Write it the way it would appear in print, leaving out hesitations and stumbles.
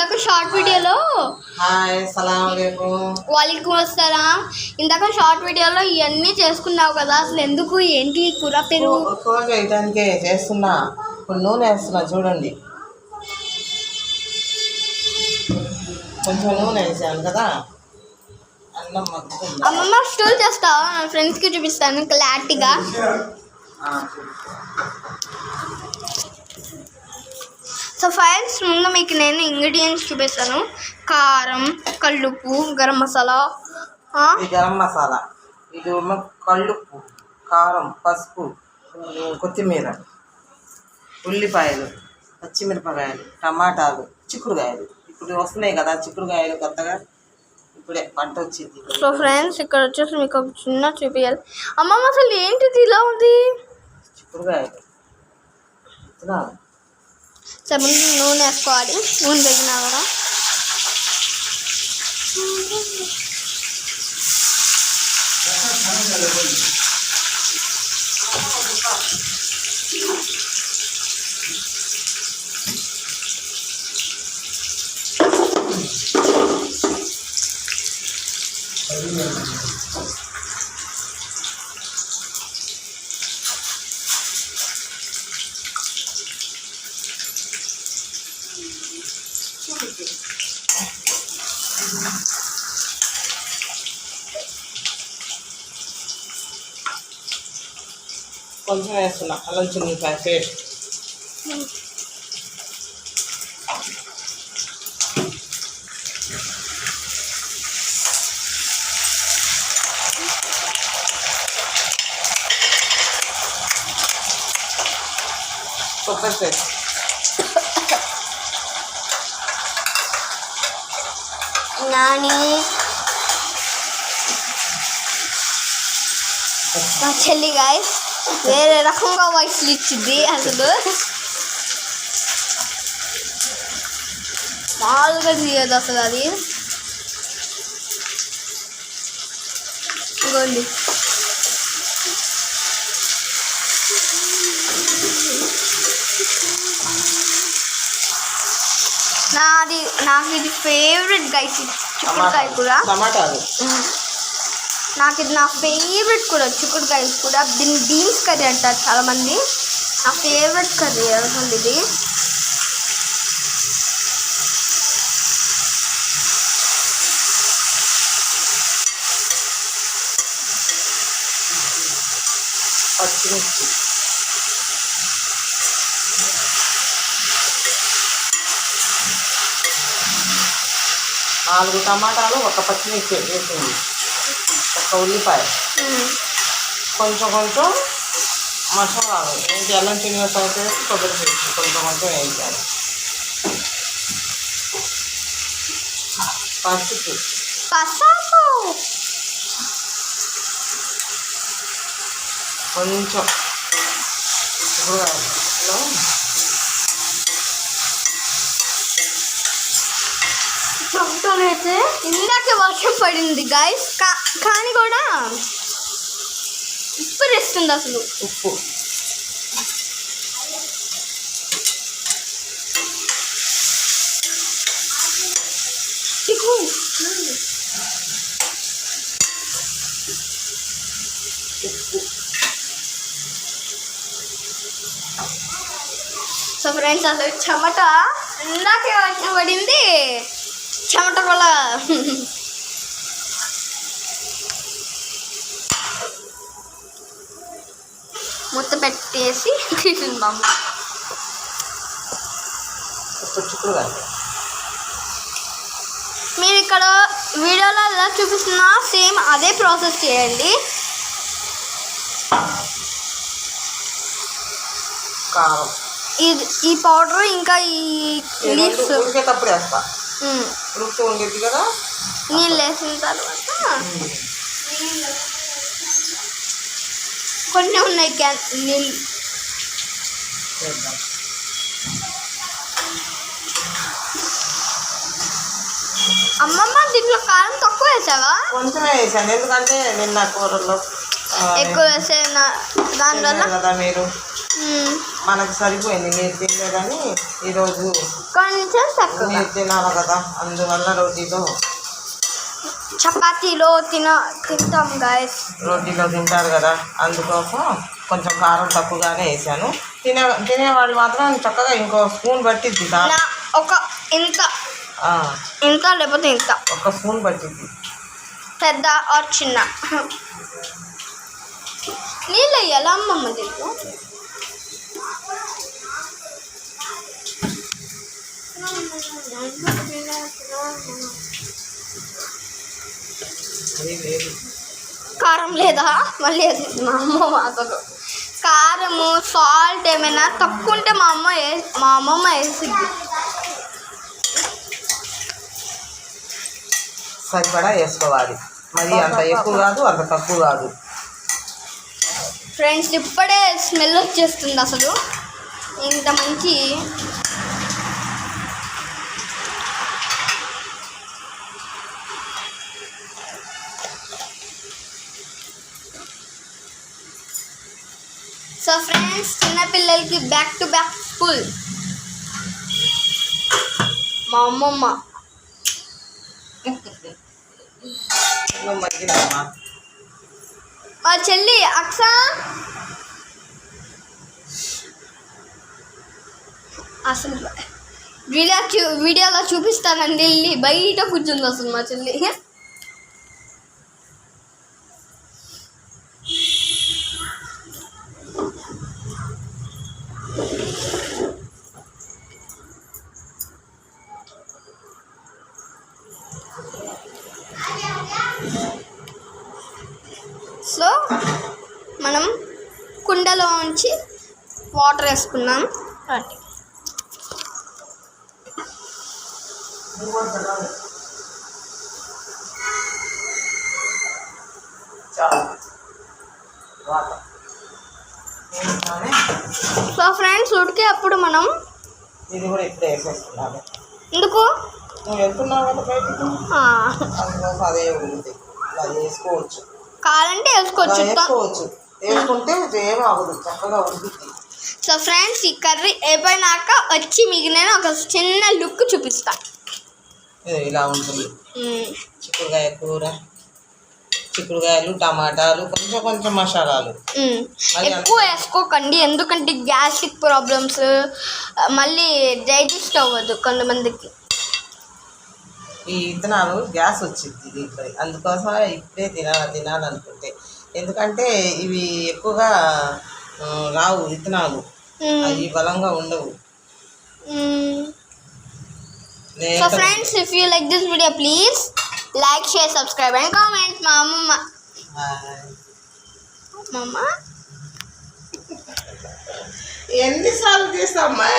ఇందాక షార్ట్ వీడియోలో వాలేకుమ్ అస్సలాం. ఇందాక షార్ట్ వీడియోలో ఇవన్నీ చేసుకున్నావు కదా, అసలు ఎందుకు ఏంటి కూర పెరుగు వేయడానికే చేస్తున్నా. ఇప్పుడు నూనె వేస్తున్నా చూడండి. కొంచెం నూనె వేసాను కదా, అన్నం అమ్మమ్మ స్టోర్ చేస్తావా? నా ఫ్రెండ్స్కి చూపిస్తాను క్లారిటీగా. సో ఫ్రెండ్స్, ముందు మీకు నేను ఇంగ్రీడియంట్స్ చూపిస్తాను. కారం, కల్లుప్పు, గరం మసాలా, గరం మసాలా, ఇది కల్లుప్పు, కారం, పసుపు, కొత్తిమీర, ఉల్లిపాయలు, పచ్చిమిరపకాయలు, టమాటాలు, చిక్కుడుకాయలు. ఇప్పుడు వస్తున్నాయి కదా చిక్కుడుకాయలు కొత్తగా, ఇప్పుడే పంట వచ్చింది. సో ఫ్రెండ్స్, ఇక్కడ వచ్చేసి మీకు ఒక చిన్న చూపించాలి. అమ్మమ్మ అసలు ఏంటిది ఇలా ఉంది? చిక్కుడుకాయలు. సరే, ముందు నూనె వేసుకోవాలి. నూనె తగినా కూడా కొంచెం వేస్తున్నా అల్లం చిన్నిపాయ పేస్ట్. కొబ్బరి పేస్ట్. నాని మా చెల్లి గాయస్ వేరే రకంగా వాయిస్లు ఇచ్చింది. అసలు మామూలుగా తీయదు అసలు. అది ఇగోండి, నాకు ఇది ఫేవరెట్ గైస్, చిక్కుడుకాయ కూర. టమాటాలు నాకు ఇది నా ఫేవరెట్ కూడా, చిక్కుడుకాయ కూర. దీన్ని బీన్స్ కర్రీ అంటారు చాలామంది. నా ఫేవరెట్ కర్రీ అసలు ఇది. పచ్చిమిర్చి, 4 టమాటాలు, 1 పచ్చిమిర్చి వేసింది, 1 ఉల్లిపాయ, కొంచెం మసాలాలు ఏంటి, అల్లం చిన్నపాయ వేసి కొబ్బరి పేస్ట్ కొంచెం వేయించాలి. పసుపు, కొంచెం అయితే ఇందాకే వర్షం పడింది గాయస్, కానీ కూడా ఉప్పు వేస్తుంది అసలు. ఉప్పు సో ఫ్రెండ్స్, అసలు చెమట ఇందాకే వర్షం పడింది, చెమట వల్ల మూత పెట్టేసి తీసింది మా అమ్మ. మీరు ఇక్కడ వీడియోలో ఎలా చూపిస్తున్నా సేమ్ అదే ప్రాసెస్ చేయండి. కారం, ఈ పౌడర్ ఇంకా ఈ లీవ్స్ ఉడికేటప్పుడు వేస్తా. ఉడుకుతూ ఉండేది కదా, నీళ్ళు వేసిన తర్వాత కొన్ని ఉన్నాయి నీళ్ళు. అమ్మమ్మ దీంట్లో కారం తక్కువ వేసావా? కొంచెమే వేసాను, ఎందుకంటే నిన్న కూరలో ఎక్కువ వేసే దానివల్ల కదా మీరు మనకు సరిపోయింది. మీరు తినలేదని ఈరోజు కొంచెం తక్కువ. మీరు తినాలి కదా, అందువల్ల రోటీలో చపాతీలో తింటాం గాయస్. రోటీలో తింటారు కదా, అందుకోసం కొంచెం కారం తక్కువగానే వేసాను. తినేవాళ్ళు మాత్రం చక్కగా ఇంకో స్పూన్ పట్టిద్ది. ఒక ఇంత లేకపోతే ఇంత ఒక స్పూన్ పట్టిద్ది, పెద్ద ఆర్ చిన్న. నీళ్ళు వేయాలా అమ్మమ్మ దీంట్లో? కారం లేదా? మళ్ళీ మా అమ్మ అసలు కారము సాల్ట్ ఏమైనా తక్కువ ఉంటే మా అమ్మమ్మ వేసిద్ది. సరిపడా వేసుకోవాలి, మరి అంత ఎక్కువ కాదు అంత తక్కువ కాదు. ఫ్రెండ్స్ ఇప్పుడే స్మెల్ వచ్చేస్తుంది అసలు, ఇంత మంచి. సో ఫ్రెండ్స్ చిన్నపిల్లలకి బ్యాక్ టు బ్యాక్ స్కూల్. మా అమ్మమ్మ మా చెల్లి అక్స అసలు వీడియోలో చూపిస్తానండి, వెళ్ళి బయట కూర్చుంది అసలు మా చెల్లి. సో మనం కుండలో ఉంచి వాటర్ వేసుకున్నాం. సో ఫ్రెండ్స్ ఉడికే అప్పుడు మనం ఇది కూడా ఇప్పుడే వేసేస్తున్నాను. ఎందుకు నువ్వు వెళ్తున్నావు కదా బయటికి, అందుకోసం అదే ఉడుకుతుంది. ఇలా వేసుకోవచ్చు, కావాలంటే వేసుకోవచ్చు. వేసుకుంటే ఏమీ అవ్వదు, చక్కగా ఉడుకుతుంది. సో ఫ్రెండ్స్ ఈ కర్రీ అయిపోయినాక వచ్చి మీకు నేను ఒక చిన్న లుక్ చూపిస్తా. ఇలా ఉంటుంది చిక్కుడుకాయ కూర. చిక్కుడుకాయలు, టమాటాలు, కొంచెం కొంచెం మసాలాలు ఎక్కువ వేసుకోకండి, ఎందుకంటే గ్యాస్ట్రిక్ ప్రాబ్లమ్స్, మళ్ళీ డైజెస్ట్ అవ్వదు కొంతమందికి. ఈ విత్తనాలు గ్యాస్ వచ్చింది దీంట్లో, అందుకోసం ఇప్పుడే తినాలనుకుంటే. ఎందుకంటే ఇవి ఎక్కువగా రావు విత్తనాలు, అవి బలంగా ఉండవు. So friends if you like this video please like, share, subscribe and comment. మా అమ్మమ్మ ఎన్నిసార్లు చేస్తామ్మా?